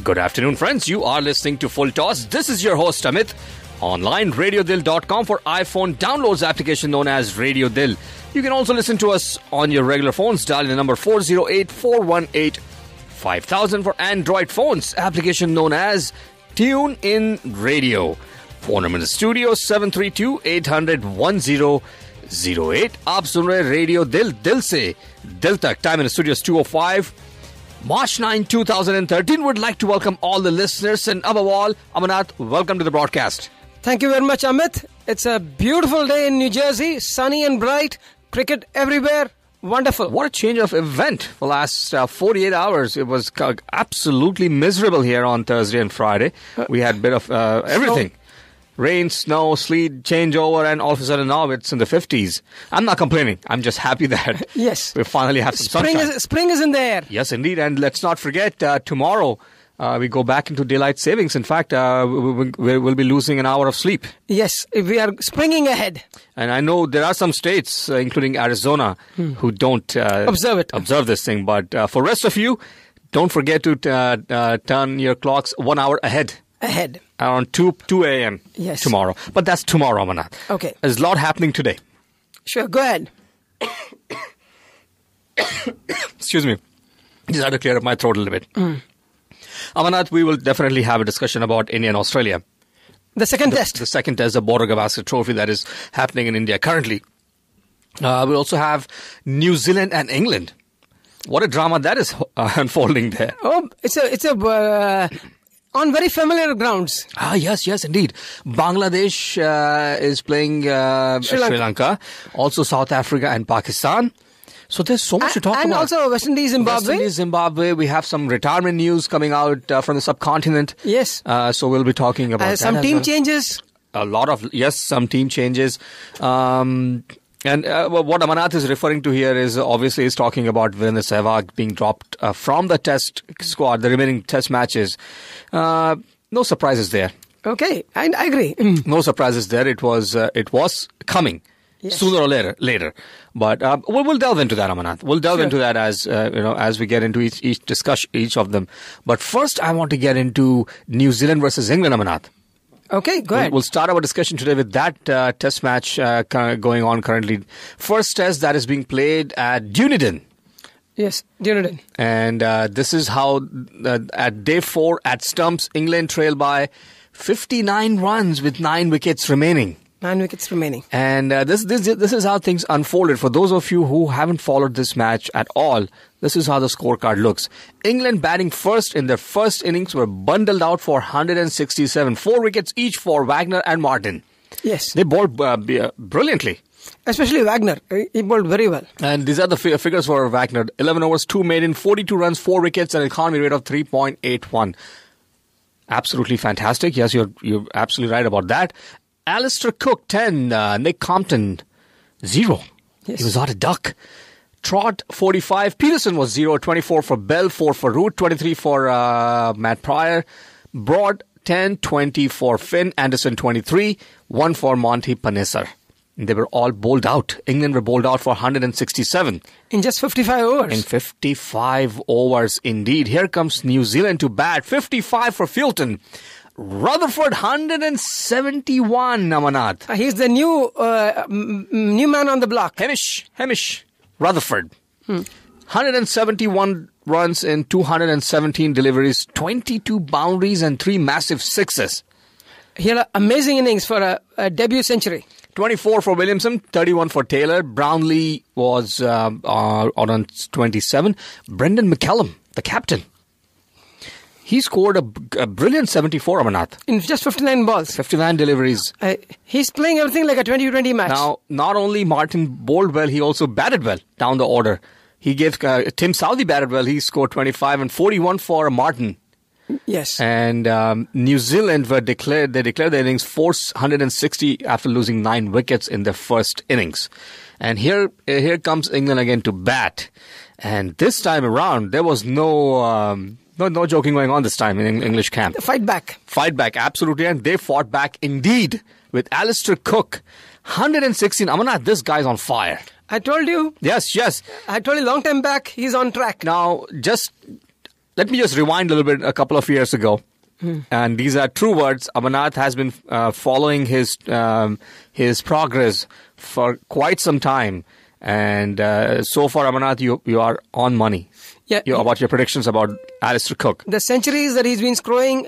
Good afternoon, friends. You are listening to Full Toss. This is your host, Amit. Online, radiodil.com for iPhone downloads application known as Radio Dil. You can also listen to us on your regular phones. Dial the number 408-418-5000 for Android phones. Application known as Tune In Radio. Phone number in the studio 732-800-1008. आप सुन रहे radio दिल दिल से दिल तक. Time in the studio is 2:05. March 9, 2013. Would like to welcome all the listeners, and above all, Amanath, welcome to the broadcast. Thank you very much, Amit. It's a beautiful day in New Jersey, sunny and bright, cricket everywhere, wonderful. What a change of event for the last 48 hours. It was absolutely miserable here on Thursday and Friday. We had a bit of everything. Rain, snow, sleet, changeover, and all of a sudden now it's in the 50s. I'm not complaining. I'm just happy that yes, we finally have some sunshine. Spring is in the air. Yes, indeed. And let's not forget, tomorrow we go back into daylight savings. In fact, we'll be losing an hour of sleep. Yes, we are springing ahead. And I know there are some states, including Arizona, who don't observe this thing. But for rest of you, don't forget to turn your clocks 1 hour ahead. Around 2 a.m. Yes. Tomorrow. But that's tomorrow, Amanath. Okay. There's a lot happening today. Sure, go ahead. Excuse me. Just had to clear up my throat a little bit. Amanath, we will definitely have a discussion about India and Australia. The second test. The second test, the Border Gavaskar Trophy that is happening in India currently. We also have New Zealand and England. What a drama that is unfolding there. Oh, it's a on very familiar grounds. Yes, indeed. Bangladesh is playing Sri Lanka. Also South Africa and Pakistan. So there's so much to talk about. And also West Indies, Zimbabwe. We have some retirement news coming out from the subcontinent. Yes. So we'll be talking about that. Some team changes. Some team changes. And what Amanath is referring to here is obviously is talking about Virendra Sehwag being dropped from the test squad, the remaining test matches. No surprises there. Okay, I agree. No surprises there. It was coming sooner or later. But we'll delve into that, Amanath. We'll delve into that as we get into each discussion, each of them. But first, I want to get into New Zealand versus England, Amanath. Okay, go ahead. We'll start our discussion today with that test match going on currently. First test that is being played at Dunedin. Yes, Dunedin. And this is how at day 4 at stumps, England trail by 59 runs with 9 wickets remaining. 9 wickets remaining. And this is how things unfolded. For those of you who haven't followed this match at all, this is how the scorecard looks. England batting first in their first innings were bundled out for 167. 4 wickets each for Wagner and Martin. Yes. They bowled brilliantly. Especially Wagner. He bowled very well. And these are the figures for Wagner. 11 overs, 2 maiden, 42 runs, 4 wickets, and an economy rate of 3.81. Absolutely fantastic. Yes, you're absolutely right about that. Alistair Cook, 10. Nick Compton, 0. Yes. He was not a duck. Trott, 45. Peterson was 0. 24 for Bell, 4 for Root, 23 for Matt Pryor. Broad, 10. 20 for Finn. Anderson, 23. 1 for Monty Panesar. They were all bowled out. England were bowled out for 167. In just 55 overs. In 55 overs, indeed. Here comes New Zealand to bat. 55 for Fulton. Rutherford, 171, Amanath. He's the new man on the block. Hamish Rutherford. 171 runs in 217 deliveries, 22 boundaries and 3 massive sixes. He had an amazing innings for a debut century. 24 for Williamson, 31 for Taylor. Brownlee was on 27. Brendan McCallum, the captain. He scored a brilliant 74, Amanath. In just 59 balls. 59 deliveries. He's playing everything like a 20-20 match. Now, not only Martin bowled well, he also batted well down the order. He gave Tim Southee batted well. He scored 25 and 41 for Martin. Yes. And New Zealand declared their innings 460 after losing 9 wickets in their first innings. And here comes England again to bat. And this time around, there was no joking going on this time in English camp. Fight back, absolutely. And they fought back indeed with Alistair Cook. 116. Amanath, this guy's on fire. I told you. Yes. I told you long time back, he's on track. Now, just let me just rewind a little bit a couple of years ago. And these are true words. Amarnath has been following his progress for quite some time. And so far, Amarnath, you are on money. Yeah. About your predictions about Alistair Cook. The centuries that he's been scoring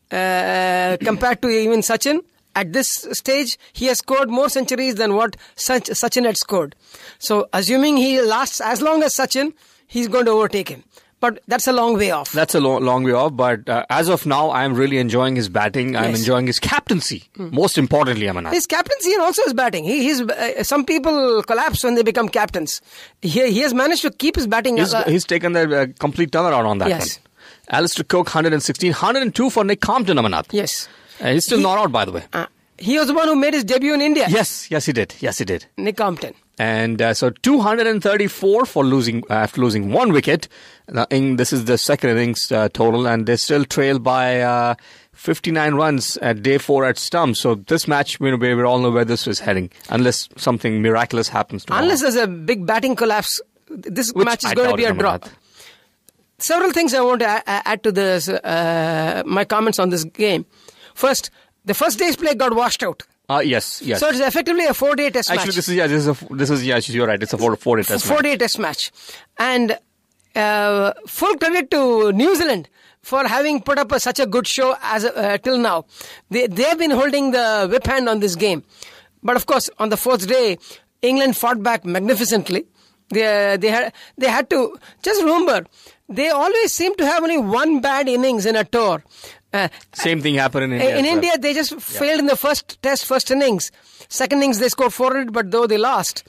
compared to even Sachin, at this stage, he has scored more centuries than what Sachin had scored. So, assuming he lasts as long as Sachin, he's going to overtake him. But that's a long way off. That's a long way off. But as of now, I'm really enjoying his batting. I'm enjoying his captaincy. Most importantly, Amarnath. His captaincy and also his batting. Some people collapse when they become captains. He has managed to keep his batting. He's taken the complete turnaround on that one. Alistair Cook, 116. 102 for Nick Compton, Amarnath. Yes. He's still not out, by the way. He was the one who made his debut in India. Yes, he did. Nick Compton. And so 234 for after losing one wicket. This is the second innings total, and they still trail by 59 runs at day 4 at Stumps. So this match, we all know where this is heading, unless something miraculous happens tomorrow. Unless there's a big batting collapse, this match is going to be a draw. Several things I want to add to this, my comments on this game. First, the first day's play got washed out. Yes. So it's effectively a 4-day test match. Actually, this is you're right. It's a 4-day test match. 4-day test match. And full credit to New Zealand for having put up such a good show till now. They have been holding the whip hand on this game. But of course, on the 4th day, England fought back magnificently. They had to, just remember, they always seem to have only one bad innings in a tour. Same thing happened in India. In India, they just failed in the first innings. Second innings, they scored 400, but though they lost.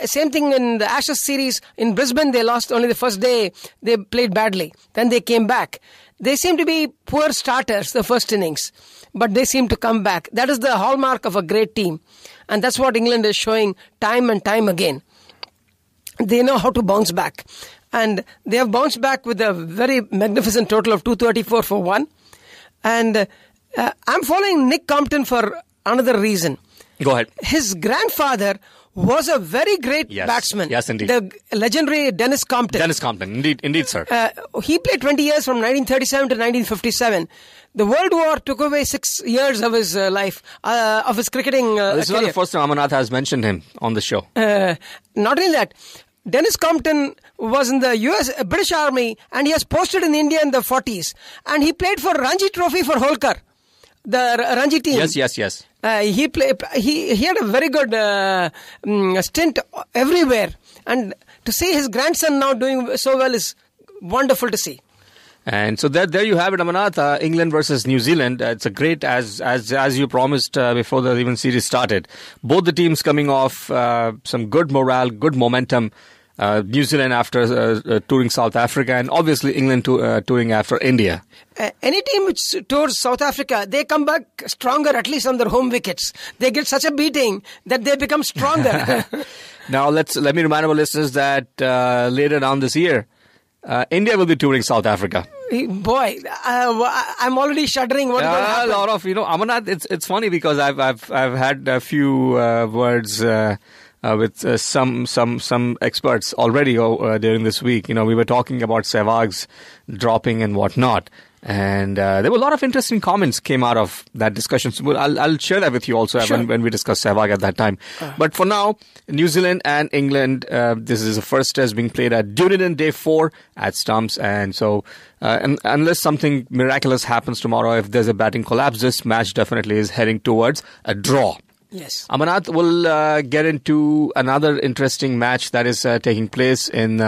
Same thing in the Ashes series. In Brisbane, they lost only the first day. They played badly. Then they came back. They seem to be poor starters, the first innings. But they seem to come back. That is the hallmark of a great team. And that's what England is showing time and time again. They know how to bounce back. And they have bounced back with a very magnificent total of 234 for 1. And I'm following Nick Compton for another reason. Go ahead. His grandfather was a very great batsman. Yes, indeed. The legendary Dennis Compton. Dennis Compton, indeed, sir. He played 20 years from 1937 to 1957. The World War took away 6 years of his life, of his cricketing This is career. not the first time Amarnath has mentioned him on the show. Not only that, Dennis Compton was in the British Army, and he has posted in India in the 40s. And he played for Ranji Trophy for Holkar, the Ranji team. Yes. He had a very good stint everywhere. And to see his grandson now doing so well is wonderful to see. And so there you have it, Amarnath. England versus New Zealand. It's a great, as you promised before the even series started. Both the teams coming off some good morale, good momentum. New Zealand after touring South Africa, and obviously England touring after India. Any team which tours South Africa, they come back stronger, at least on their home wickets. They get such a beating that they become stronger. Now let me remind our listeners that later down this year, India will be touring South Africa. Boy, I'm already shuddering. What will happen? A lot of Amarnath. It's funny because I've had a few words. With some experts already during this week. We were talking about Sehwag's dropping and whatnot. And there were a lot of interesting comments came out of that discussion. So I'll share that with you also when we discuss Sehwag at that time. But for now, New Zealand and England, this is the first test being played at Dunedin Day 4 at Stumps. And so unless something miraculous happens tomorrow, if there's a batting collapse, this match definitely is heading towards a draw. Yes. Amarnath will get into another interesting match that is taking place in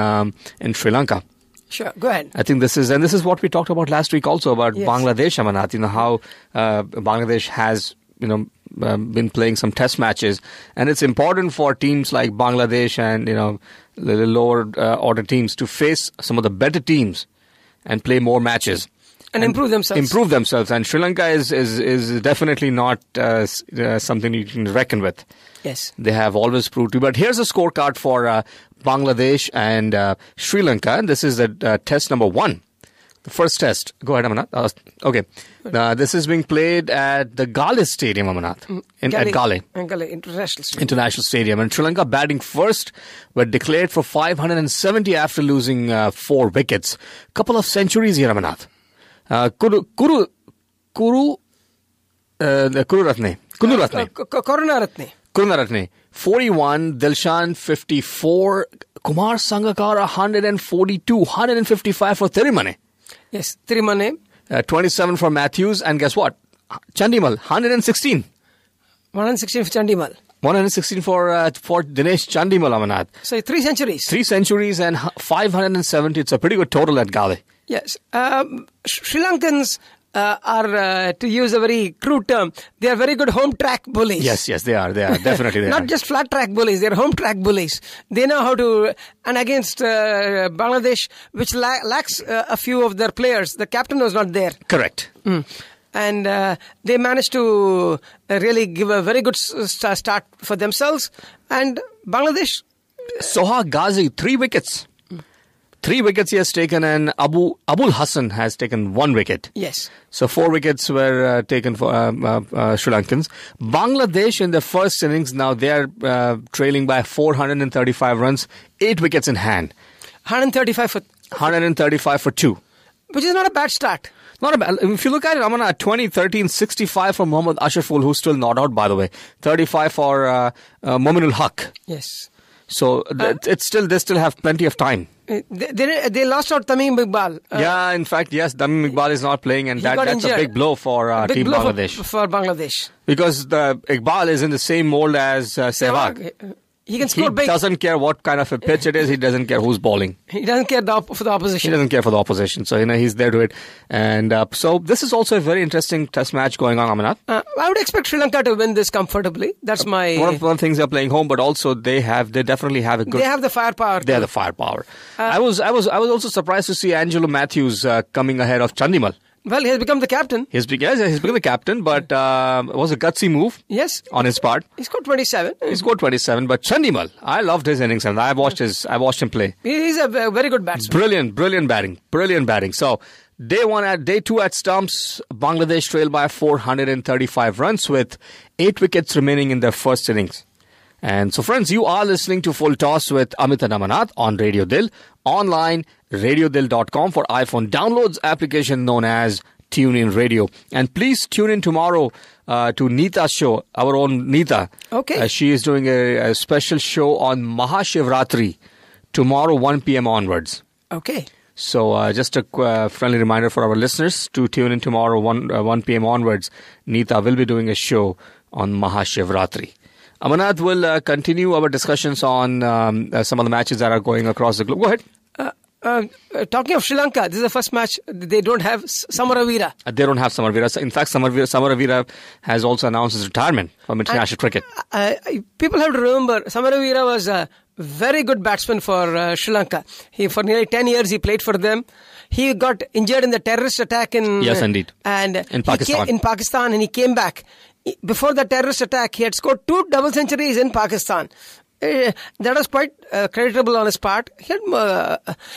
Sri Lanka. Sure, go ahead. I think this is what we talked about last week also about Bangladesh, Amarnath. How Bangladesh has been playing some test matches, and it's important for teams like Bangladesh and the lower order teams to face some of the better teams and play more matches. And improve themselves. And Sri Lanka is definitely not something you can reckon with. Yes. They have always proved to. But here's a scorecard for Bangladesh and Sri Lanka. And this is the test number 1. The first test. Go ahead, Amanath. Okay. This is being played at the Gale Stadium, Amanath. At Gale. International Stadium. And Sri Lanka batting first were declared for 570 after losing 4 wickets. Couple of centuries here, Amanath. Karunaratne. 41, Dilshan 54, Kumar Sangakkara 142, 155 for Thirimane. Yes, Thirimane. 27 for Matthews, and guess what? Chandimal 116. 116 for Chandimal. 116 for Dinesh Chandimal, Amanath. So 3 centuries. 3 centuries and 570. It's a pretty good total at Gale. Yes. Sri Lankans are, to use a very crude term, they are very good home track bullies. Yes, they are. Definitely they Not are. just flat track bullies, they are home track bullies. They know how to, and against Bangladesh, which lacks a few of their players, the captain was not there. Correct. And they managed to really give a very good start for themselves. And Bangladesh... Sohag Ghazi, 3 wickets. 3 wickets he has taken, and Abul Hassan has taken 1 wicket. Yes. So 4 wickets were taken for Sri Lankans. Bangladesh in the first innings, now they are trailing by 435 runs, 8 wickets in hand. 135 for 2. Which is not a bad start. Not a bad. If you look at it, Amana, 2013, 65 for Mohammad Ashraful, who's still not out, by the way. 35 for Mominul Haq. Yes. So they still have plenty of time. They lost out Tamim Iqbal. In fact, yes, Tamim Iqbal is not playing, and that's a big blow for Team Bangladesh. For Bangladesh. Because Iqbal is in the same mold as Sehwag. He can score big. He doesn't care what kind of a pitch it is. He doesn't care who's bowling. He doesn't care for the opposition. He doesn't care for the opposition. So, he's there to it. And so this is also a very interesting test match going on, Amanath. I would expect Sri Lanka to win this comfortably. That's my... One of the things they're playing home, but also they definitely have a good... They have the firepower. They have the firepower. I was also surprised to see Angelo Matthews coming ahead of Chandimal. Well, he has become the captain. He's become the captain, but it was a gutsy move. Yes, on his part. He scored 27. But Chandimal, I loved his innings, and I watched him play. He's a very good batsman. Brilliant batting. So day 2 at stumps, Bangladesh trailed by 435 runs with 8 wickets remaining in their first innings. And so, friends, you are listening to Full Toss with Amit and Amanath on Radio Dil, online, radiodil.com for iPhone downloads application known as TuneIn Radio. And please tune in tomorrow to Neeta's show, our own Neeta. Okay. She is doing a special show on Mahashivratri tomorrow, 1 p.m. onwards. Okay. So just a friendly reminder for our listeners to tune in tomorrow, 1 p.m. onwards. Neeta will be doing a show on Mahashivratri. Amanath will continue our discussions on some of the matches that are going across the globe. Go ahead. Talking of Sri Lanka, this is the first match. They don't have Samaravira. They don't have Samaravira. In fact, Samaravira has also announced his retirement from international cricket. People have to remember, Samaravira was a very good batsman for Sri Lanka. For nearly 10 years, he played for them. He got injured in the terrorist attack in... Yes, indeed. And in Pakistan. In Pakistan, and he came back. Before the terrorist attack, he had scored 2 double centuries in Pakistan. That was quite creditable on his part.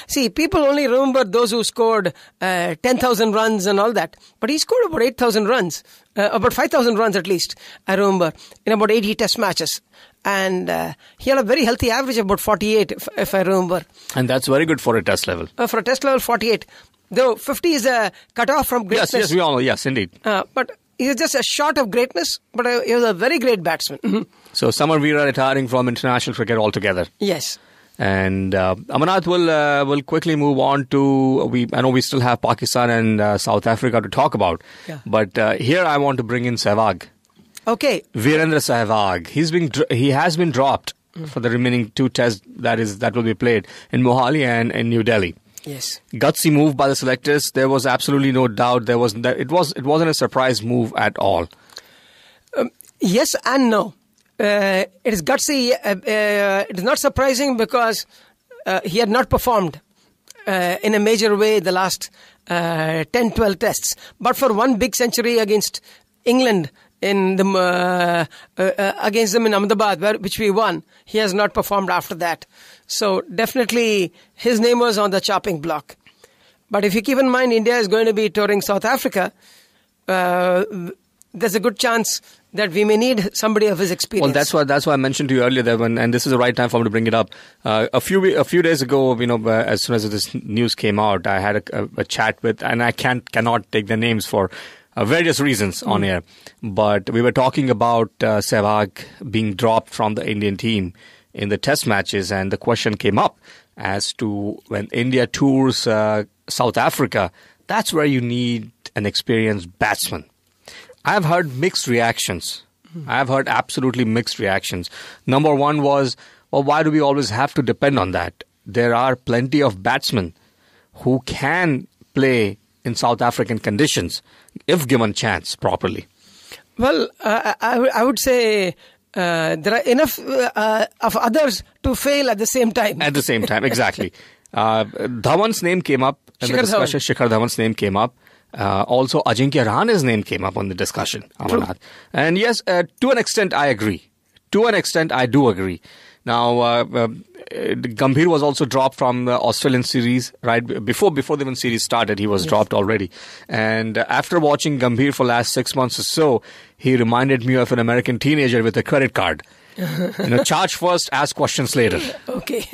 See, people only remember those who scored 10,000 runs and all that. But he scored about 8,000 runs, about 5,000 runs at least, I remember, in about 80 test matches. And he had a very healthy average of about 48, if I remember. And that's very good for a test level. For a test level, 48. Though 50 is a cut-off from greatness. Yes, we all know. Yes, indeed. But he was just a short of greatness, but he was a very great batsman. So Samaravira retiring from international cricket altogether. Yes. And Amanath will quickly move on to... I know we still have Pakistan and South Africa to talk about. Yeah. But here I want to bring in Sehwag. Okay. Virendra Sehwag. He has been dropped for the remaining 2 tests that will be played in Mohali and in New Delhi. Yes. Gutsy move by the selectors. There was absolutely no doubt. It wasn't a surprise move at all. Yes and no. It is gutsy. It is not surprising because he had not performed in a major way the last 10-12 tests. But for 1 big century against England against them in Ahmedabad, which we won, he has not performed after that. So definitely his name was on the chopping block. But if you keep in mind India is going to be touring South Africa, there's a good chance that we may need somebody of his experience. Well, that's why I mentioned to you earlier that and this is the right time for me to bring it up. A few days ago, as soon as this news came out, I had a chat with, and I cannot take their names for various reasons on air, but we were talking about Sehwag being dropped from the Indian team in the test matches, and the question came up as to when India tours South Africa, that's where you need an experienced batsman. I've heard mixed reactions. I've heard absolutely mixed reactions. Number one was, well, why do we always have to depend on that? There are plenty of batsmen who can play in South African conditions if given chance properly. Well, I would say there are enough of others to fail at the same time. At the same time, exactly. Dhawan's name came up in the discussion. Shikhar Dhawan's name came up. Also, Ajinkya Rahane's name came up on the discussion, Amarnath. And yes, to an extent, I agree. To an extent, I do agree. Now, Gambhir was also dropped from the Australian series, right? Before the even series started, he was dropped already. And after watching Gambhir for the last 6 months or so, he reminded me of an American teenager with a credit card. Charge first, ask questions later. Okay.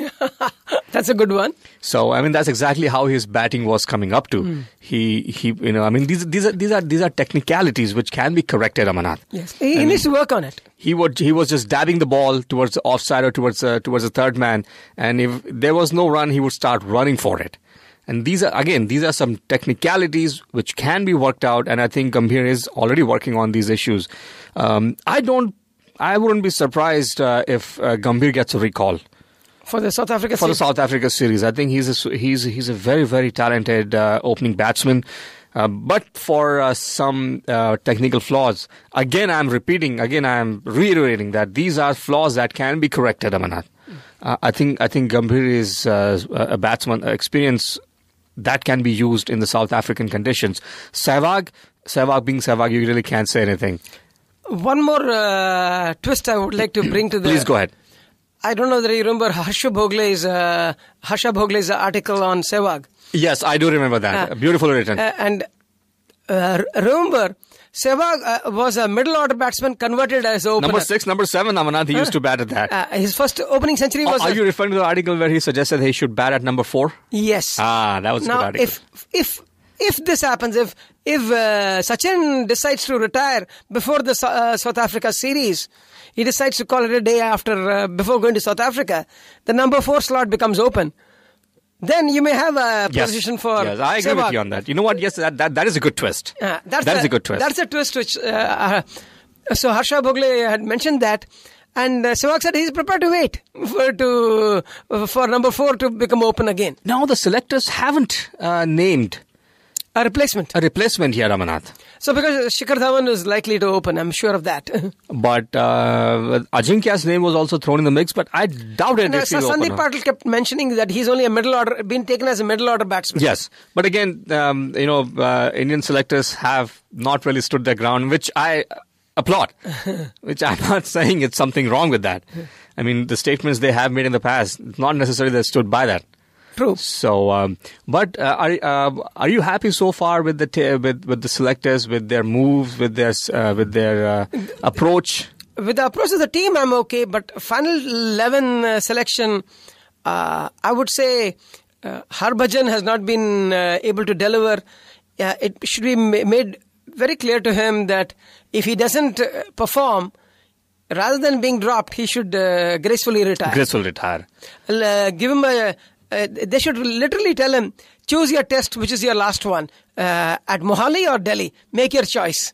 That's a good one. So, I mean, that's exactly how his batting was coming up to. These are technicalities which can be corrected, Amarnath. Yes. He needs to work on it. He was just dabbing the ball towards the offside or towards the third man. And if there was no run, he would start running for it. And these are some technicalities which can be worked out. And I think Gambhir is already working on these issues. I wouldn't be surprised if Gambhir gets a recall for the South Africa the South Africa series. I think he's a very, very talented opening batsman, but for some technical flaws. Again, I'm reiterating that these are flaws that can be corrected, Amarnath. I think Gambhir is a batsman experience that can be used in the South African conditions. Sehwag being Sehwag, you really can't say anything. One more twist I would like to bring to the... Please go ahead. I don't know whether you remember Harsha Bhogle's article on Sehwag. Yes, I do remember that. Beautifully written. Remember, Sehwag was a middle-order batsman converted as opener. Number 6, number 7, Amarnath, he used to bat at that. His first opening century was... Are you referring to the article where he suggested he should bat at number 4? Yes. That was a good article. If this happens, if Sachin decides to retire before the South Africa series, he decides to call it a day after before going to South Africa, the number 4 slot becomes open. Then you may have a position for... Yes, I agree with you on that. You know what? Yes, that is a good twist. That is a good twist. That's a twist which... so Harsha Bhogle had mentioned that, and Sehwag said he's prepared to wait for number 4 to become open again. Now the selectors haven't named... A replacement here, Amarnath. So because Shikhar Dhawan is likely to open, I'm sure of that. But Ajinkya's name was also thrown in the mix, but I doubt it if he'll open. Sandeep Patil kept mentioning that he's only been taken as a middle order batsman. Yes, but again, Indian selectors have not really stood their ground, which I applaud. Which I'm not saying it's something wrong with that. I mean, the statements they have made in the past, not necessarily they stood by that. True. So, but are you happy so far with the selectors, with their moves, with their approach? With the approach of the team, I'm okay. But final 11 selection, I would say Harbhajan has not been able to deliver. It should be made very clear to him that if he doesn't perform, rather than being dropped, he should gracefully retire. Give him they should literally tell him, choose your test, which is your last one, at Mohali or Delhi. Make your choice.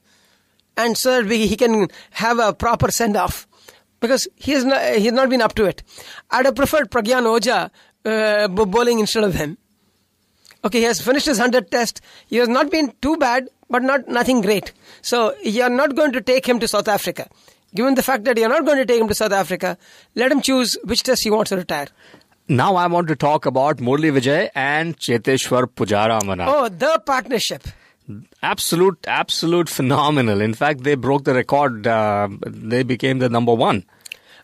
And so that he can have a proper send-off. Because he has not been up to it. I'd have preferred Pragyan Oja bowling instead of him. Okay, he has finished his 100th test. He has not been too bad, but nothing great. So you are not going to take him to South Africa. Given the fact that you are not going to take him to South Africa, let him choose which test he wants to retire. Now I want to talk about Murali Vijay and Cheteshwar Pujara, Amarnath. Oh, the partnership. Absolute phenomenal. In fact, they broke the record. They became the number 1.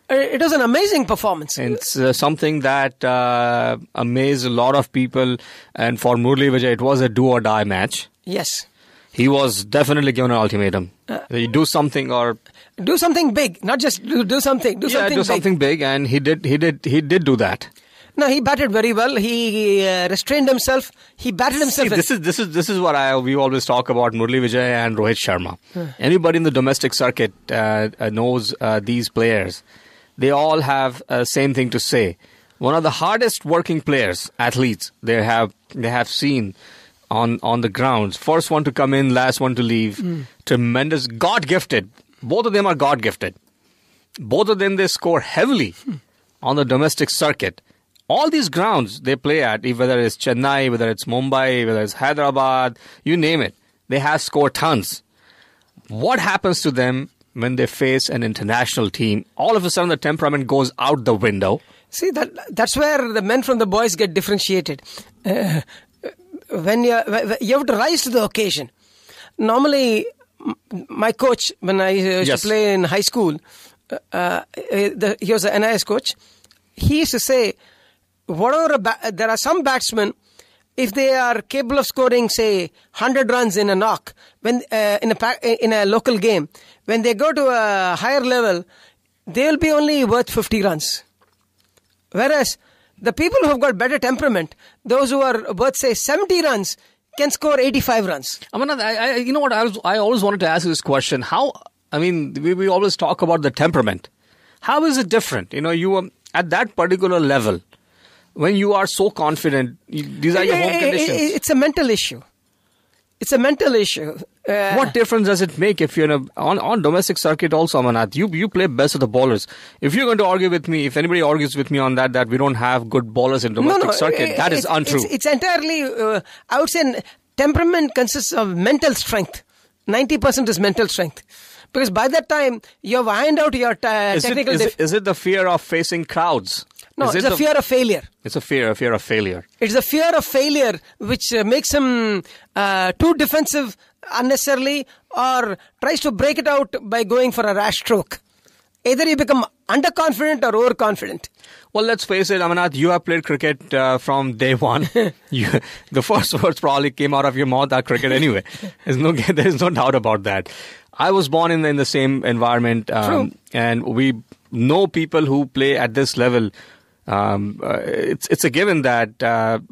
It was an amazing performance. It's something that amazed a lot of people. And for Murali Vijay, it was a do-or-die match. Yes. He was definitely given an ultimatum. You do something or... Do something big, not just do something. Do something big. Something big, and he did do that. No, he batted very well. He restrained himself. He batted himself. See, this is what we always talk about Murali Vijay and Rohit Sharma. Anybody in the domestic circuit knows these players. They all have same thing to say. One of the hardest working players, athletes they have seen on the grounds. First one to come in, last one to leave. Tremendous, God gifted. Both of them are God gifted. Both of them they score heavily on the domestic circuit. All these grounds they play at, whether it's Chennai, whether it's Mumbai, whether it's Hyderabad, you name it, they have scored tons. What happens to them when they face an international team? All of a sudden the temperament goes out the window. See, that's where the men from the boys get differentiated. When you have to rise to the occasion. Normally, my coach, when I used to play in high school, he was an NIS coach. He used to say, there are some batsmen, if they are capable of scoring, say, 100 runs in a knock, when in a local game, when they go to a higher level, they will be only worth 50 runs. Whereas the people who have got better temperament, those who are worth, say, 70 runs, can score 85 runs. Amarnath, you know what? I always wanted to ask you this question. We always talk about the temperament. How is it different? You are at that particular level, when you are so confident, these are your home conditions. It's a mental issue. It's a mental issue. What difference does it make if you're on domestic circuit also, Amarnath? You play best of the bowlers. If you're going to argue with me, if anybody argues with me on that we don't have good bowlers in domestic circuit, that is untrue. It's entirely, I would say, temperament consists of mental strength. 90% is mental strength. Because by that time, you have ironed out your technical... Is it the fear of facing crowds? No, it's a fear of failure. It's a fear of failure. It's a fear of failure which makes him too defensive unnecessarily, or tries to break it out by going for a rash stroke. Either you become underconfident or overconfident. Well, let's face it, Amarnath, you have played cricket from day one. The first words probably came out of your mouth are cricket anyway. There's no doubt about that. I was born in the same environment, and we know people who play at this level. It's a given that one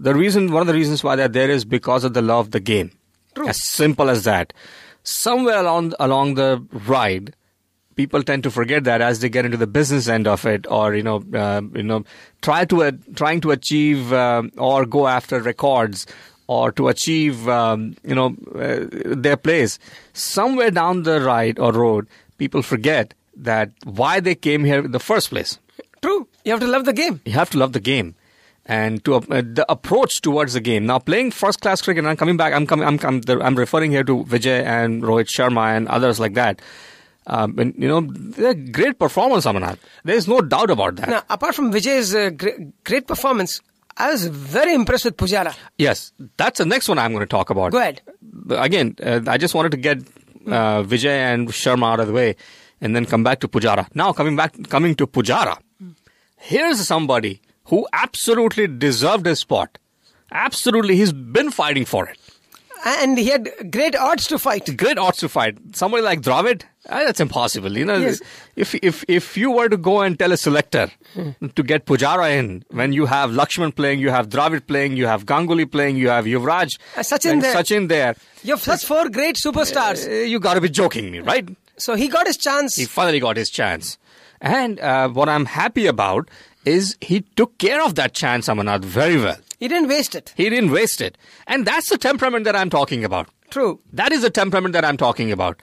of the reasons why they're there is because of the love of the game. True. As simple as that. Somewhere along the ride, people tend to forget that as they get into the business end of it, or trying to achieve or go after records, or to achieve their place. Somewhere down the ride or road, people forget that why they came here in the first place. True. You have to love the game. You have to love the game, and to the approach towards the game. Now, playing first-class cricket, and I'm coming back. I'm referring here to Vijay and Rohit Sharma and others like that. They're great performance, Amarnath. There's no doubt about that. Now, apart from Vijay's great performance, I was very impressed with Pujara. Yes, that's the next one I'm going to talk about. Go ahead. Again, I just wanted to get Vijay and Sharma out of the way, and then come back to Pujara. Now, coming to Pujara, here's somebody who absolutely deserved his spot. Absolutely, he's been fighting for it. And he had great odds to fight. Great odds to fight. Somebody like Dravid, that's impossible. Yes. If you were to go and tell a selector to get Pujara in, when you have Lakshman playing, you have Dravid playing, you have Ganguly playing, you have Yuvraj, Sachin there. You have such four great superstars. You got to be joking me, right? So he got his chance. He finally got his chance. And what I'm happy about is he took care of that chance, Amarnath, very well. He didn't waste it. And that's the temperament that I'm talking about. True. That is the temperament that I'm talking about.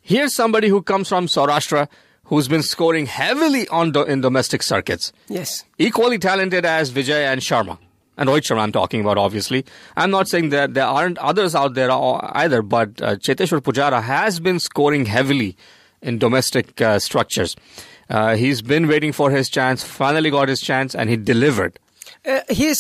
Here's somebody who comes from Saurashtra, who's been scoring heavily in domestic circuits. Yes. Equally talented as Vijay and Sharma. And Rohit Sharma I'm talking about, obviously. I'm not saying that there aren't others out there either, but Cheteshwar Pujara has been scoring heavily in domestic structures. He's been waiting for his chance, finally got his chance, and he delivered. He has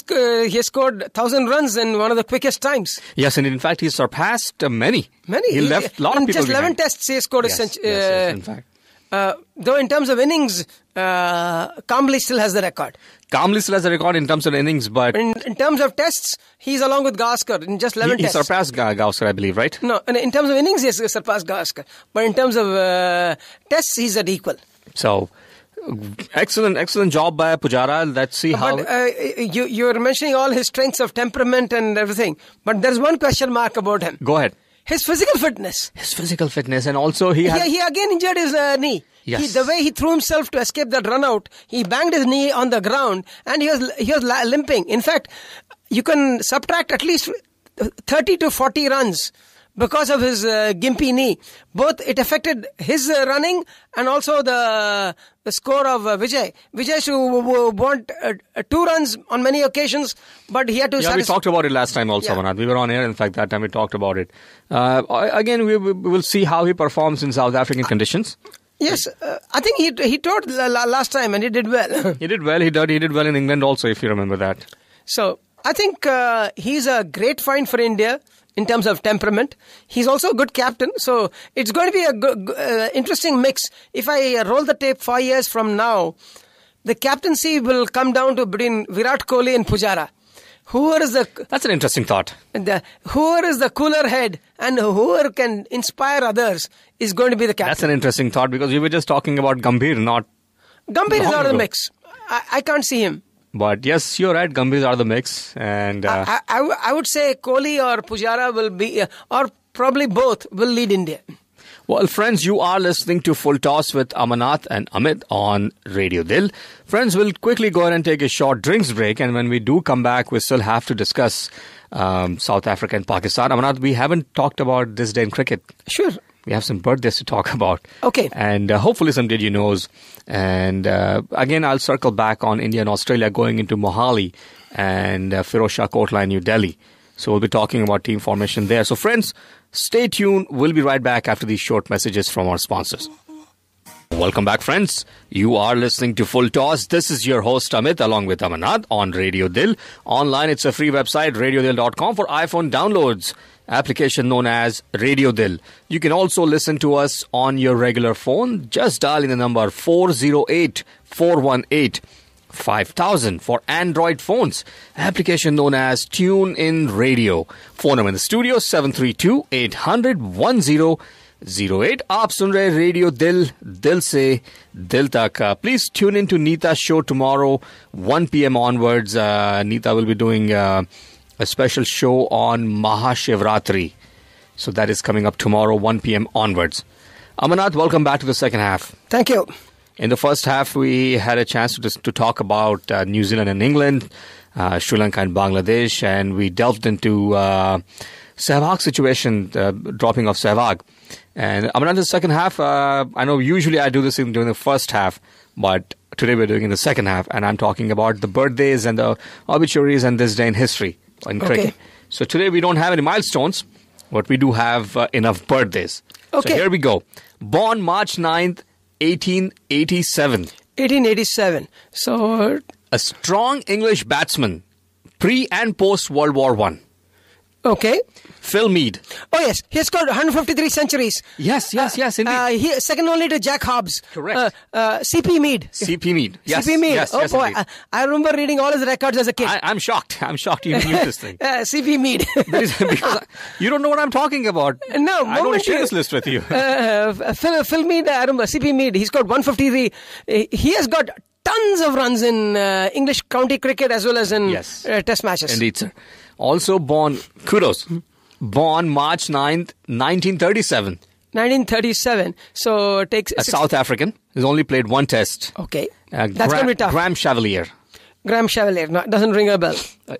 scored 1,000 runs in one of the quickest times. Yes, and in fact, he surpassed many. Many. He left a lot of people in just 11 behind. tests, he has scored a century. century. In fact. Though in terms of innings, Kamble still has the record. Kamble still has a record in terms of innings, but In terms of tests, he's along with Gavaskar in just 11 he tests. surpassed Gavaskar, I believe, right? No, in terms of innings, yes, he surpassed Gavaskar. But in terms of tests, he's at equal. So, excellent job by Pujara. Let's see how... But you're mentioning all his strengths of temperament and everything. But there's one question mark about him. Go ahead. His physical fitness. His physical fitness, and also he had... He again injured his knee. Yes. The way he threw himself to escape that run out, he banged his knee on the ground and he was limping. In fact, you can subtract at least 30 to 40 runs because of his gimpy knee. Both it affected his running and also the score of Vijay. Vijay should want 2 runs on many occasions, but he had to... we talked about it last time also, Manat. We were on air, in fact, that time we talked about it. Again, we will see how he performs in South African conditions. Yes, I think he taught last time and he did well. He did well. He did well in England also, if you remember that. So, I think he's a great find for India in terms of temperament. He's also a good captain. So, it's going to be a good, interesting mix. If I roll the tape 5 years from now, the captaincy will come down to between Virat Kohli and Pujara. That's an interesting thought. Whoever is the cooler head and whoever can inspire others is going to be the captain. That's an interesting thought because we were just talking about Gambhir, not... Gambhir is out of the mix. I can't see him. But yes, you're right. Gambhir is out of the mix. And I would say Kohli or Pujara will be, or probably both, will lead India. Well, friends, you are listening to Full Toss with Amarnath and Amit on Radio Dil. Friends, we'll quickly go ahead and take a short drinks break. And when we do come back, we still have to discuss South Africa and Pakistan. Amarnath, we haven't talked about this day in cricket. Sure. We have some birthdays to talk about. Okay. And hopefully some did you knows. And again, I'll circle back on India and Australia going into Mohali and Firozshah Kotla in New Delhi. So we'll be talking about team formation there. So friends, stay tuned. We'll be right back after these short messages from our sponsors. Welcome back, friends. You are listening to Full Toss. This is your host, Amit, along with Amarnath on Radio Dil. Online, it's a free website, radiodil.com, for iPhone downloads. Application known as Radio Dil. You can also listen to us on your regular phone. Just dial in the number 408-418-5000 for Android phones. Application known as TuneIn Radio. Phone number in the studio 732-800-1008. आप सुन रहे radio दिल से दिल तक. Please tune in to Neeta's show tomorrow 1 p.m. onwards. Neeta will be doing a special show on Mahashivratri. So that is coming up tomorrow 1 p.m. onwards. Amarnath, welcome back to the second half. Thank you. In the first half, we had a chance to talk about New Zealand and England, Sri Lanka and Bangladesh, and we delved into Sehwag's situation, dropping of Sehwag. And Amarnath, the second half, I know usually I do this during the first half, but today we're doing it in the second half, and I'm talking about the birthdays and the obituaries and this day in history in cricket. So today we don't have any milestones, but we do have enough birthdays. Okay. So here we go. Born March 9th, 1887. 1887. So... A strong English batsman, pre and post World War One. Okay. Phil Mead. Oh, yes. He has scored 153 centuries. Yes, indeed. He second only to Jack Hobbs. Correct. C.P. Mead. C.P. Mead. Yes. C.P. Mead. Yes, boy. I remember reading all his records as a kid. I'm shocked. I'm shocked you knew this thing. C.P. Mead. Because you don't know what I'm talking about. No. I don't share this list with you. Phil Mead, I remember. C.P. Mead. He scored 153. He has got tons of runs in English county cricket as well as in test matches. Indeed, sir. Also born March 9th, 1937. 1937. So it takes... A South African. He's only played one test. Okay. That's going to be tough. Graham Chevalier. Graham Chevalier. No, doesn't ring a bell.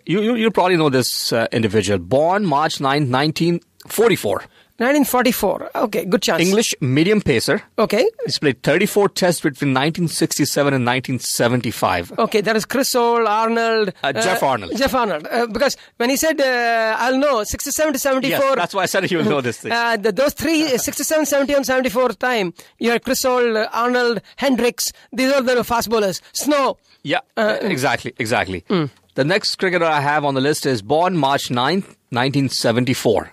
You probably know this individual. Born March 9th, 1944. 1944. Okay, good chance. English medium pacer. Okay. He's played 34 tests between 1967 and 1975. Okay, that is Chris Holt, Arnold. Jeff Arnold. Jeff Arnold. Because when he said, I'll know, 67 to 74. Yes, that's why I said you'll know this thing. Those three, 67, 70 and 74 time, you had Chris Holt, Arnold, Hendricks. These are the fast bowlers. Snow. Yeah, exactly. The next cricketer I have on the list is born March 9th, 1974.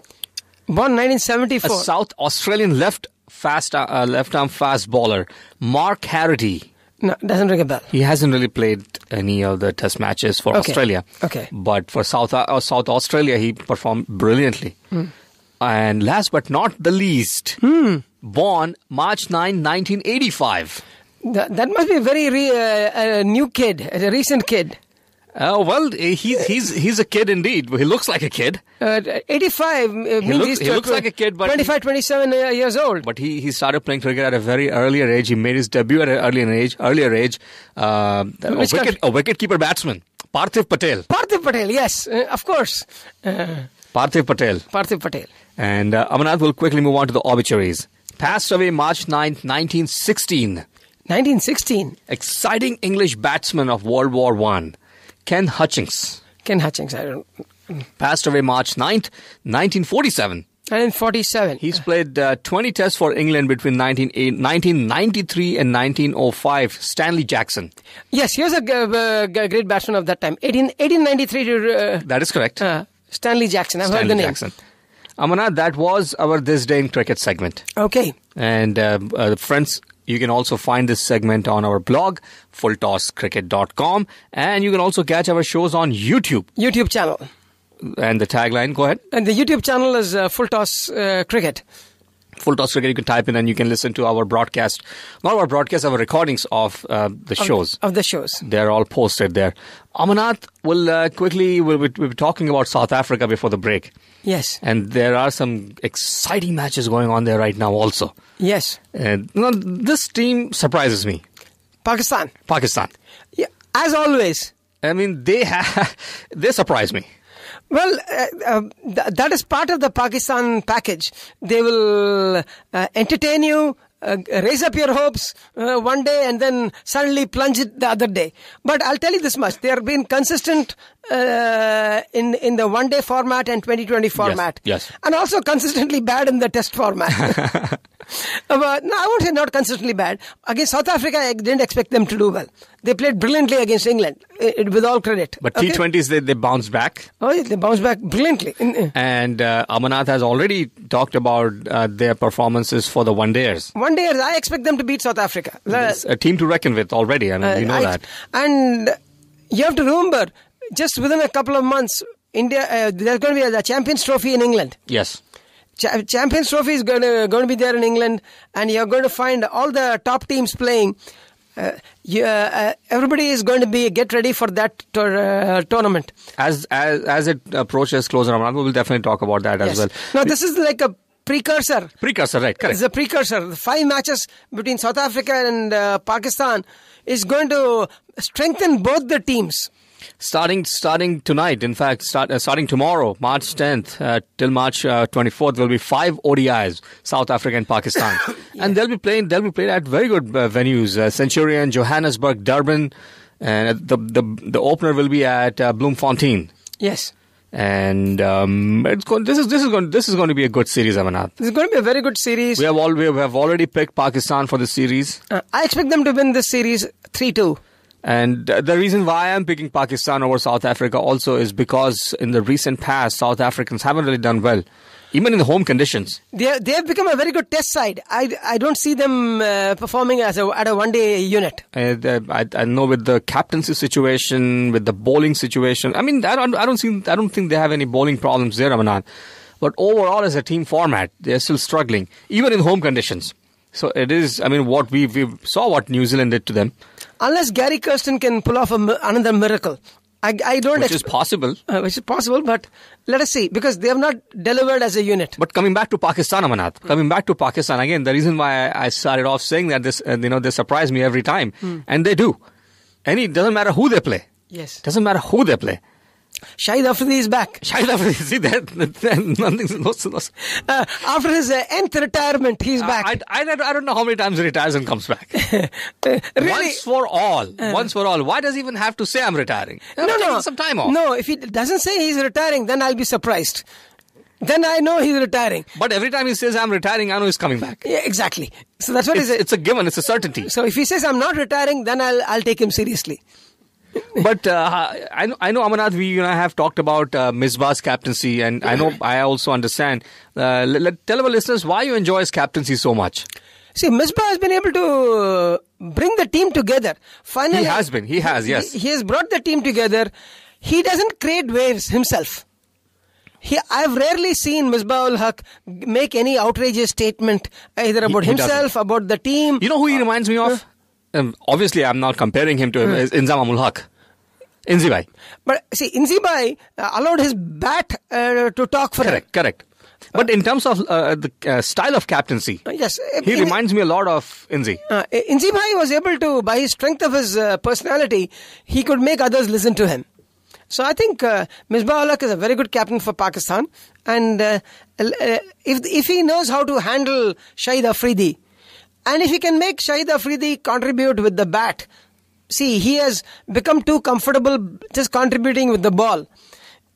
Born 1974. A South Australian left left-arm fast bowler, Mark Harity. No, doesn't ring a bell. He hasn't really played any of the test matches for Australia. Okay. But for South Australia, he performed brilliantly. And last but not the least, born March 9, 1985. That must be a very new kid, a recent kid. Well, he's a kid indeed. He looks like a kid. 85 means he looks like a kid, but 25, 27 years old. But he started playing cricket at a very earlier age. He made his debut at an earlier age. A wicket-keeper batsman, Parthiv Patel. Parthiv Patel, yes, of course. Parthiv Patel. Parthiv Patel. And Amarnath will quickly move on to the obituaries. Passed away March 9th, 1916. 1916. Exciting English batsman of World War I. Ken Hutchings. Ken Hutchings, I don't... Passed away March 9th, 1947. 1947. He's played 20 tests for England between 1993 and 1905. Stanley Jackson. Yes, he was a great batsman of that time. 1893 to... that is correct. Stanley Jackson. I've heard the name. Jackson. Amarnath, that was our This Day in Cricket segment. Okay. And friends, you can also find this segment on our blog, fulltosscricket.com. And you can also catch our shows on YouTube. YouTube channel. And the tagline, go ahead. And the YouTube channel is Full Toss Cricket. Full Toss Cricket, you can type in and you can listen to our broadcast. Not our broadcast, our recordings of the shows. Of the shows. They're all posted there. Amarnath will we'll be talking about South Africa before the break. Yes. And there are some exciting matches going on there right now also. Yes. And this team surprises me. Pakistan. Yeah, as always. I mean, they surprise me. Well, that is part of the Pakistan package. They will entertain you, raise up your hopes one day and then suddenly plunge it the other day. But I'll tell you this much. They have been consistent in the one-day format and 2020 format. Yes. And also consistently bad in the test format. But no, I won't say not consistently bad. Against South Africa, I didn't expect them to do well. They played brilliantly against England, with all credit. But T20s, they bounced back. Oh, yeah, they bounced back brilliantly. And Amarnath has already talked about their performances for the one-dayers. One-dayers, I expect them to beat South Africa. It's a team to reckon with already. I mean, we know that. And you have to remember, just within a couple of months, India, there's going to be the Champions Trophy in England. Yes. Champions Trophy is going to be there in England, and you're going to find all the top teams playing. Everybody is going to get ready for that tournament. As it approaches closer, we'll definitely talk about that as well. Now, this is like a precursor. Precursor, right? Correct. It's a precursor. The 5 matches between South Africa and Pakistan is going to strengthen both the teams. Starting tonight, in fact, starting tomorrow, March 10th till March 24th, there will be 5 ODIs, South Africa and Pakistan, and they'll be played at very good venues: Centurion, Johannesburg, Durban, and the opener will be at Bloemfontein. Yes. And this is going to be a good series, Amarnath. This is going to be a very good series. We have already picked Pakistan for the series. I expect them to win this series 3-2. And the reason why I'm picking Pakistan over South Africa also is because in the recent past, South Africans haven't really done well, even in the home conditions. They have become a very good test side. I don't see them performing at a one-day unit. I know with the captaincy situation, with the bowling situation. I mean, I don't think they have any bowling problems there, Amarnath. But overall, as a team format, they're still struggling, even in home conditions. So it is. I mean, what we saw what New Zealand did to them. Unless Gary Kirsten can pull off another miracle, I don't. Which is possible. Which is possible, but let us see, because they have not delivered as a unit. But coming back to Pakistan, Amarnath, again, the reason why I started off saying that they surprise me every time, and they do. And it doesn't matter who they play. Yes. Doesn't matter who they play. Shahid Afridi is back. Shahid Afridi, see that? Nothing's lost. After his nth retirement, he's back. I don't know how many times he retires and comes back. Really? Once for all. Why does he even have to say I'm retiring? No. Some time off. No, if he doesn't say he's retiring, then I'll be surprised. Then I know he's retiring. But every time he says I'm retiring, I know he's coming back. Yeah, exactly. So that's what it's a given. It's a certainty. So if he says I'm not retiring, then I'll take him seriously. But I know, Amarnath, we have talked about Misbah's captaincy, and I also understand. Tell our listeners why you enjoy his captaincy so much. See, Misbah has been able to bring the team together. Finally, He has been. He has, yes. He has brought the team together. He doesn't create waves himself. I've rarely seen Misbah-ul Haq make any outrageous statement either about himself, about the team. You know who he reminds me of? Obviously, I'm not comparing him to him. Is Inzamam-ul Haq. Inzi Bhai. But see, Inzi Bhai allowed his bat to talk for him. Correct. But in terms of the style of captaincy, yes, he reminds me a lot of Inzi. Inzi Bhai was able to, by his strength of his personality, he could make others listen to him. So I think Misbah-ul Haq is a very good captain for Pakistan. And if he knows how to handle Shahid Afridi, and if he can make Shahid Afridi contribute with the bat, see, he has become too comfortable just contributing with the ball.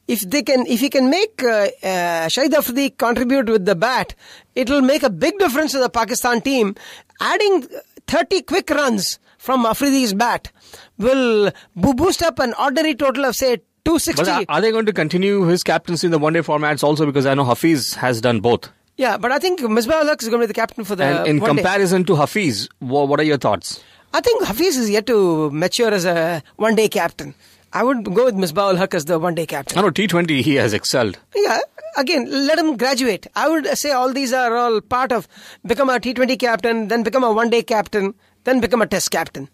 If he can make Shahid Afridi contribute with the bat, it will make a big difference to the Pakistan team. Adding 30 quick runs from Afridi's bat will boost up an ordinary total of, say, 260. But are they going to continue his captaincy in the one-day formats also? Because I know Hafiz has done both. Yeah, but I think Misbah-ul Haq is going to be the captain for the And in comparison to Hafiz, what are your thoughts? I think Hafiz is yet to mature as a one-day captain. I would go with Misbah-ul Haq as the one-day captain. I know T20 he has excelled. Yeah, again, let him graduate. I would say all these are all part of become a T20 captain, then become a one-day captain, then become a test captain.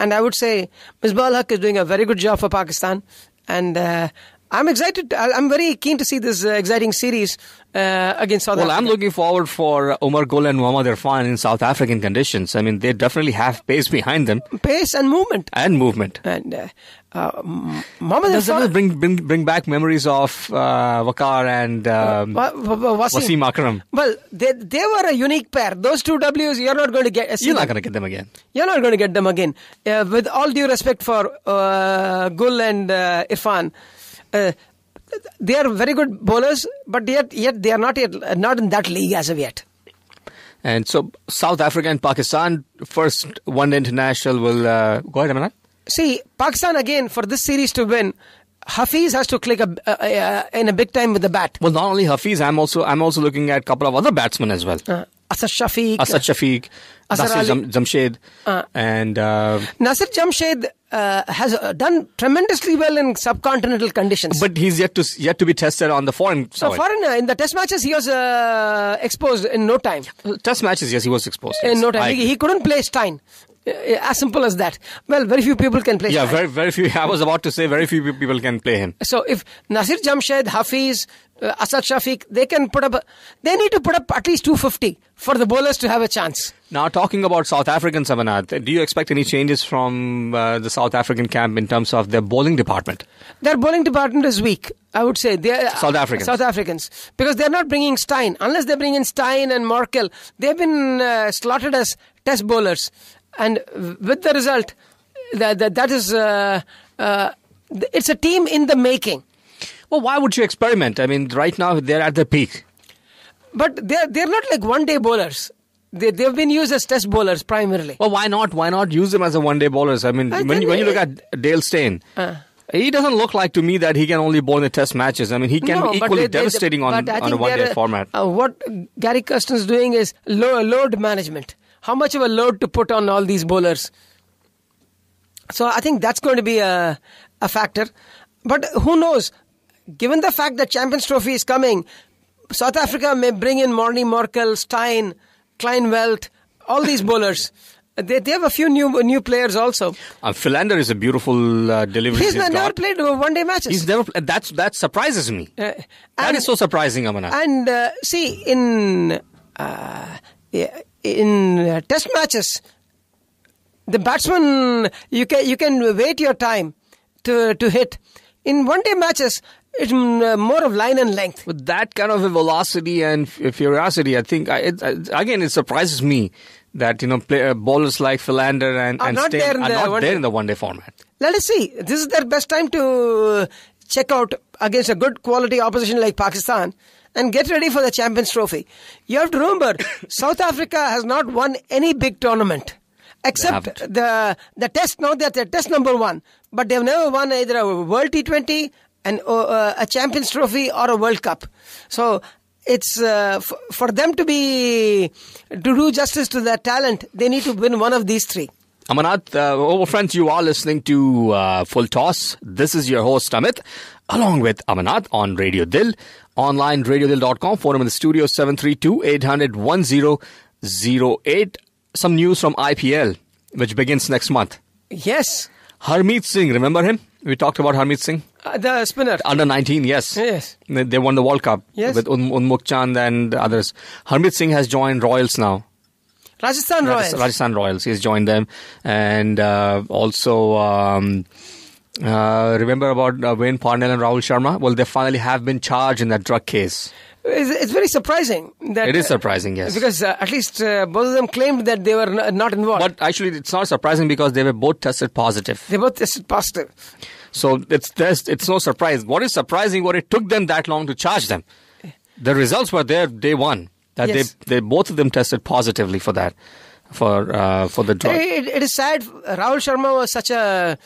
And I would say Misbah-ul Haq is doing a very good job for Pakistan. And I'm excited. I'm very keen to see this exciting series against South Africa. Well, I'm looking forward for Umar Gul and Mohammad Irfan in South African conditions. I mean, they definitely have pace behind them. Pace and movement. And Mohammad Irfan bring back memories of Waqar and Wasim Akram. Well, they were a unique pair. Those two Ws, you're not going to get. You're not going to get them again. You're not going to get them again. With all due respect for Gul and Irfan. They are very good bowlers, but yet they are not in that league as of yet. And so South Africa and Pakistan, first one-day international will go ahead, Amanat. See, Pakistan again, for this series to win, Hafiz has to click in a big time with the bat. Well, not only Hafiz, I'm also looking at a couple of other batsmen as well. Asad Shafiq, Nasir Jamshed, and Nasir Jamshed has done tremendously well in subcontinental conditions. But he's yet to be tested on the foreign soil. In the test matches, he was exposed in no time. Test matches, yes, he was exposed. In no time. He couldn't play Stein. As simple as that. Well, very few people can play Stein. Yeah, very few. I was about to say very few people can play him. So if Nasir Jamshed, Hafiz, Asad Shafiq, they need to put up at least 250 for the bowlers to have a chance. Now, talking about South Africans, Amanat, do you expect any changes from the South African camp in terms of their bowling department? Their bowling department is weak, I would say. South Africans. Because they're not bringing Stein. Unless they bring in Stein and Morkel, they've been slotted as test bowlers. And with the result, that is, it's a team in the making. Well, why would you experiment? I mean, right now they're at their peak. But they're not like one-day bowlers. They've been used as test bowlers primarily. Well, why not? Why not use them as a one-day bowlers? I mean, when you look at Dale Steyn, he doesn't look like to me that he can only bowl in the test matches. I mean, he can be equally devastating on a one-day format. What Gary Kirsten's doing is load management. How much of a load to put on all these bowlers? So I think that's going to be a factor. But who knows? Given the fact that Champions Trophy is coming, South Africa may bring in Morne Morkel, Steyn, Kleinveld, all these bowlers. They have a few new players also. Philander is a beautiful delivery. He's never played one-day matches. He's never. That surprises me. That is so surprising, Amanat. And see, in test matches, the batsman you can wait your time to hit. In one-day matches, it's more of line and length. With that kind of a velocity and furiosity, I think it surprises me that bowlers like Philander and Steyn are not there in the one-day format. Let us see. This is their best time to check out against a good quality opposition like Pakistan and get ready for the Champions Trophy. You have to remember, South Africa has not won any big tournament except the test. Now they're test number one, but they've never won either a World T20 and a Champions Trophy or a World Cup. So it's for them to do justice to their talent, they need to win one of these three. Amarnath, friends, you are listening to Full Toss. This is your host, Amit, along with Amarnath on Radio Dil, online radiodil.com, phone number in the studio 732-800-1008. Some news from IPL, which begins next month. Yes. Harmeet Singh, remember him? We talked about Harmeet Singh. The spinner. Under 19, yes. Yes. They won the World Cup with Unmukh Chand and others. Harmeet Singh has joined Royals now. Rajasthan Royals. Rajasthan Royals. He's joined them. And also, remember about Wayne Parnell and Rahul Sharma? Well, they finally have been charged in that drug case. It's very surprising. It is surprising, yes. Because at least both of them claimed that they were not involved. But actually, it's not surprising because they were both tested positive. They both tested positive. So it's no surprise. What is surprising, what it took them that long to charge them. The results were there day one. That yes. they both of them tested positively for that, for the drug. It is sad. Rahul Sharma was such a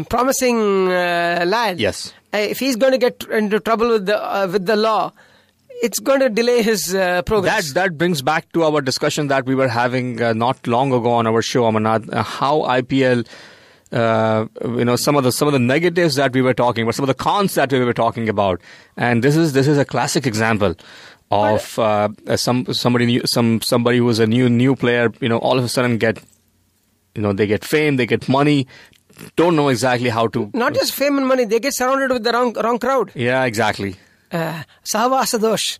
promising lad. Yes. If he's going to get into trouble with the law, it's going to delay his progress. That brings back to our discussion that we were having not long ago on our show, Amarnath, how IPL. Some of the negatives that we were talking about, some of the cons that we were talking about, and this is a classic example of somebody who was a new player. All of a sudden they get fame, they get money, don't know exactly how to. Not just fame and money, they get surrounded with the wrong crowd. Yeah, exactly. Sahawasa dosh.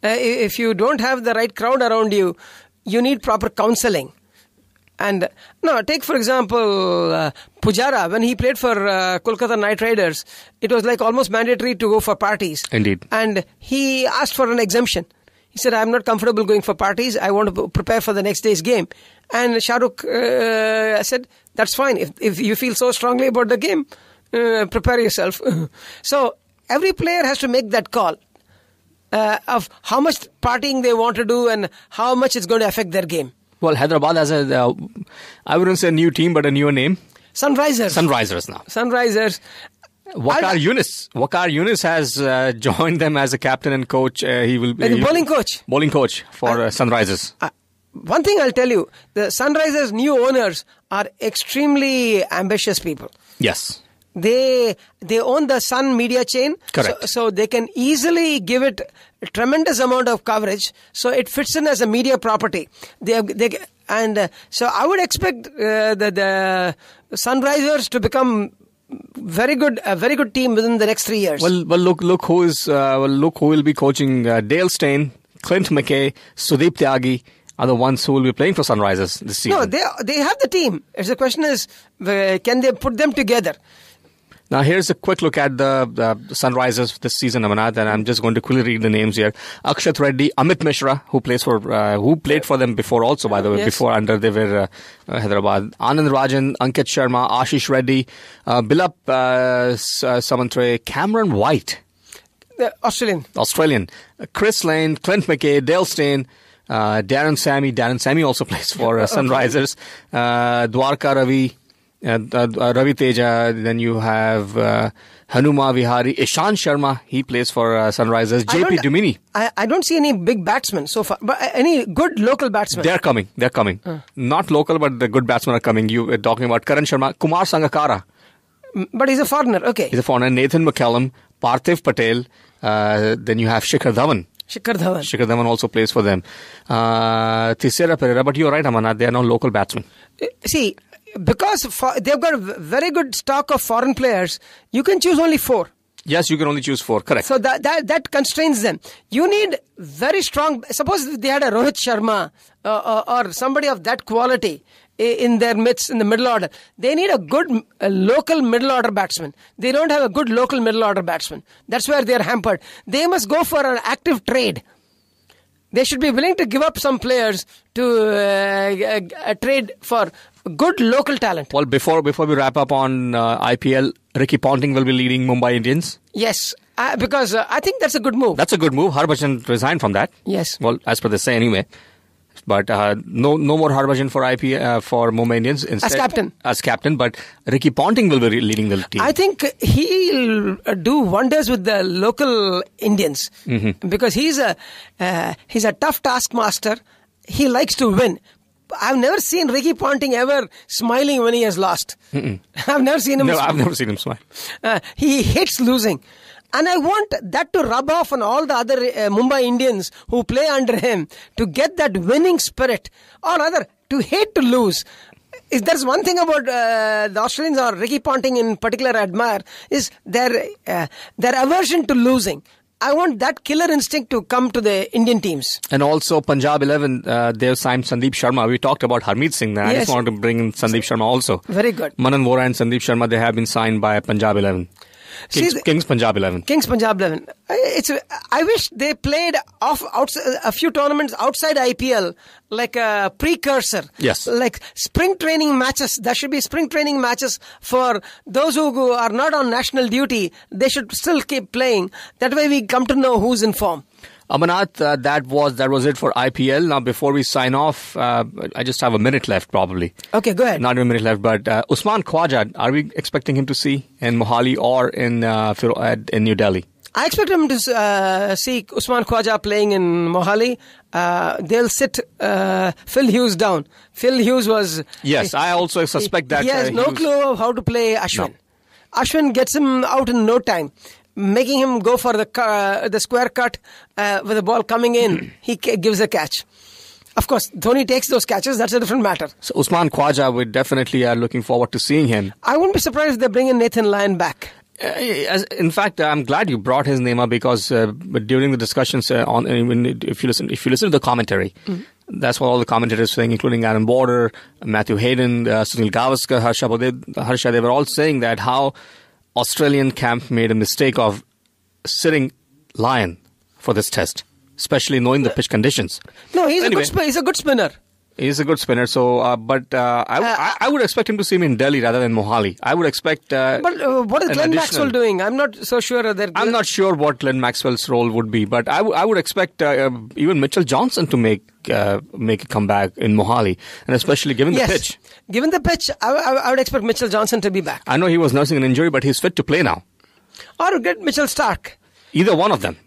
If you don't have the right crowd around you, you need proper counseling. And take for example Pujara. When he played for Kolkata Knight Riders, it was like almost mandatory to go for parties. Indeed. And he asked for an exemption. He said, I'm not comfortable going for parties. I want to prepare for the next day's game. And Shah Rukh said, that's fine. If you feel so strongly about the game, prepare yourself. So every player has to make that call of how much partying they want to do and how much it's going to affect their game. Well, Hyderabad has I wouldn't say a new team, but a newer name. Sunrisers now. Sunrisers. Waqar Younis has joined them as a captain and coach. He will be the bowling coach. Bowling coach for Sunrisers. One thing I'll tell you, the Sunrisers' new owners are extremely ambitious people. Yes. They own the Sun media chain. Correct. So they can easily give it a tremendous amount of coverage. So it fits in as a media property. So I would expect the Sunrisers to become a very good team within the next 3 years. Well, look who will be coaching. Dale Steyn, Clint McKay, Sudeep Tyagi are the ones who will be playing for Sunrisers this season. No, they have the team. The question is, can they put them together? Now, here's a quick look at the Sunrisers this season, Amarnath, and I'm just going to quickly read the names here. Akshat Reddy, Amit Mishra, who played for them before also, by the way, before under they were Hyderabad. Anand Rajan, Ankit Sharma, Ashish Reddy, Bilap Samantre, Cameron White. Australian. Chris Lane, Clint McKay, Dale Steyn, Darren Sammy. Darren Sammy also plays for Sunrisers. Dwarka Ravi. Ravi Teja, then you have Hanuma Vihari, Ishan Sharma, he plays for Sunrisers, JP Dumini. I don't see any big batsmen so far, but any good local batsmen. They're coming. Not local, but the good batsmen are coming. You were talking about Karan Sharma, Kumar Sangakkara. But he's a foreigner, okay. He's a foreigner. Nathan McCallum, Parthiv Patel, then you have Shikhar Dhawan. Shikhar Dhawan also plays for them. Thisara Pereira, but you're right, Amarnath, they are now local batsmen. See, because they've got a very good stock of foreign players, you can choose only 4. Yes, you can only choose 4, correct. So that constrains them. You need very strong. Suppose they had a Rohit Sharma or somebody of that quality in their midst in the middle order. They need a good local middle order batsman. They don't have a good local middle order batsman. That's where they're hampered. They must go for an active trade. They should be willing to give up some players to trade for good local talent. Well, before we wrap up on IPL, Ricky Ponting will be leading Mumbai Indians. Yes, because I think that's a good move. That's a good move. Harbhajan resigned from that. Yes. Well, as per they say anyway. But no more Harbhajan for for Mumbai Indians. Instead, as captain, but Ricky Ponting will be leading the team. I think he'll do wonders with the local Indians because he's a tough taskmaster. He likes to win. I've never seen Ricky Ponting ever smiling when he has lost. I've never seen him. No, I've never seen him smile. He hates losing. And I want that to rub off on all the other Mumbai Indians who play under him to get that winning spirit, or rather, to hate to lose. If there's one thing about the Australians, or Ricky Ponting in particular I admire, is their aversion to losing. I want that killer instinct to come to the Indian teams. And also Punjab 11, they've signed Sandeep Sharma. We talked about Harmeet Singh there. I just wanted to bring in Sandeep Sharma also. Very good. Manan Vora and Sandeep Sharma, they have been signed by Punjab 11. Kings Punjab 11. Kings Punjab 11. I wish they played a few tournaments outside IPL, like a precursor. Yes. Like spring training matches. There should be spring training matches for those who are not on national duty. They should still keep playing. That way we come to know who's in form. Amanath, that was it for IPL. Now, before we sign off, I just have a minute left, probably. Okay, go ahead. Not even a minute left, but Usman Khwaja, are we expecting him to see in Mohali or in New Delhi? I expect him to see Usman Khwaja playing in Mohali. They'll sit Phil Hughes down. Phil Hughes was... Yes, I also suspect that... He has no clue of how to play Ashwin. No. Ashwin gets him out in no time. Making him go for the square cut with the ball coming in, he gives a catch. Of course, Dhoni takes those catches. That's a different matter. So Usman Khwaja, we definitely are looking forward to seeing him. I wouldn't be surprised if they bring in Nathan Lyon back. In fact, I'm glad you brought his name up because during the discussions if you listen to the commentary, that's what all the commentators saying, including Aaron Border, Matthew Hayden, Sunil Gavaskar, Harsha. They were all saying that how Australian camp made a mistake of sitting Lyon for this test, especially knowing the pitch conditions. No, he's a good spinner. He's a good spinner. So, I would expect him to see him in Delhi rather than Mohali. I would expect. But what is Glenn Maxwell doing? I'm not so sure that. I'm not sure what Glenn Maxwell's role would be, but I would expect even Mitchell Johnson to make a comeback in Mohali, and especially given the pitch. Given the pitch, I would expect Mitchell Johnson to be back. I know he was nursing an injury, but he's fit to play now. Or get Mitchell Starc. Either one of them.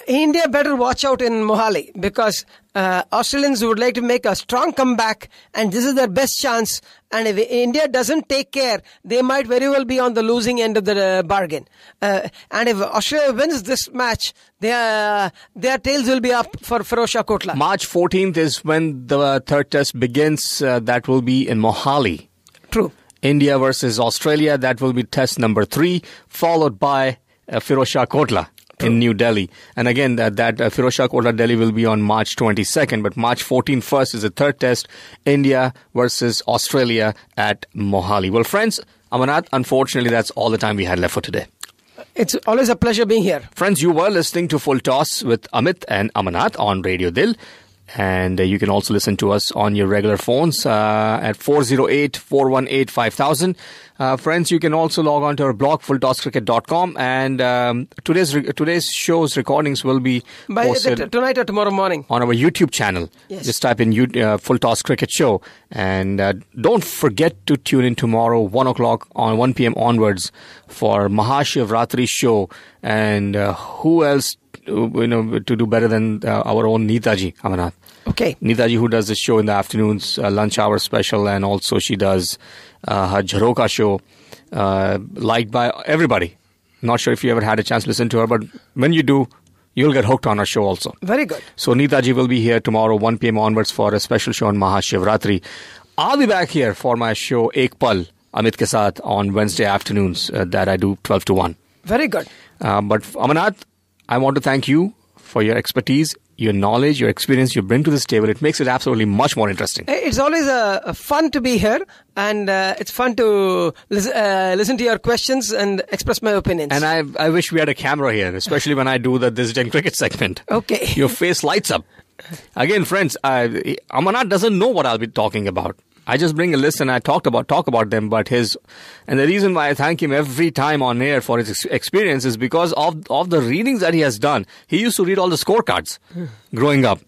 India better watch out in Mohali because Australians would like to make a strong comeback and this is their best chance. And if India doesn't take care, they might very well be on the losing end of the bargain. And if Australia wins this match, their tails will be up for Firozshah Kotla. March 14th is when the third test begins. That will be in Mohali. True. India versus Australia. That will be test number 3, followed by Firozshah Kotla in New Delhi. And again, that Firozshah Kotla Delhi will be on March 22nd, but March 14th first is the third test, India versus Australia at Mohali. Well, friends, Amanath, unfortunately, that's all the time we had left for today. It's always a pleasure being here. Friends, you were listening to Full Toss with Amit and Amanath on Radio Dil. And you can also listen to us on your regular phones at 408-418-5000. Friends, you can also log on to our blog, fulltosscricket.com. And today's show's recordings will be posted tonight or tomorrow morning on our YouTube channel. Yes. Just type in Full Toss Cricket Show. And don't forget to tune in tomorrow, 1 o'clock on 1 p.m. onwards for Mahashivratri show. And who else to do better than our own Neetaji, Amanath. Okay. Neetaji, who does this show in the afternoons, lunch hour special, and also she does her Jharoka show, liked by everybody. Not sure if you ever had a chance to listen to her, but when you do, you'll get hooked on her show also. Very good. So Neetaji will be here tomorrow, 1 p.m. onwards for a special show on Mahashivratri. I'll be back here for my show, Ek Pal, Amit ke saath, on Wednesday afternoons that I do 12 to 1. Very good. But Amanath, I want to thank you for your expertise, your knowledge, your experience you bring to this table. It makes it absolutely much more interesting. It's always fun to be here, and it's fun to listen to your questions and express my opinions. And I wish we had a camera here, especially when I do the This Day Cricket segment. Okay. Your face lights up. Again, friends, Amanath doesn't know what I'll be talking about. I just bring a list and I talk about them, and the reason why I thank him every time on air for his experience is because of the readings that he has done. He used to read all the scorecards growing up.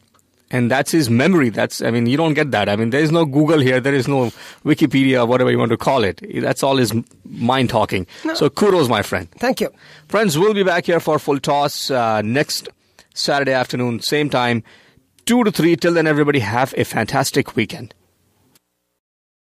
And that's his memory. You don't get that. There is no Google here. There is no Wikipedia, whatever you want to call it. That's all his mind talking. No. So kudos, my friend. Thank you. Friends, we'll be back here for Full Toss next Saturday afternoon, same time, 2 to 3. Till then, everybody have a fantastic weekend.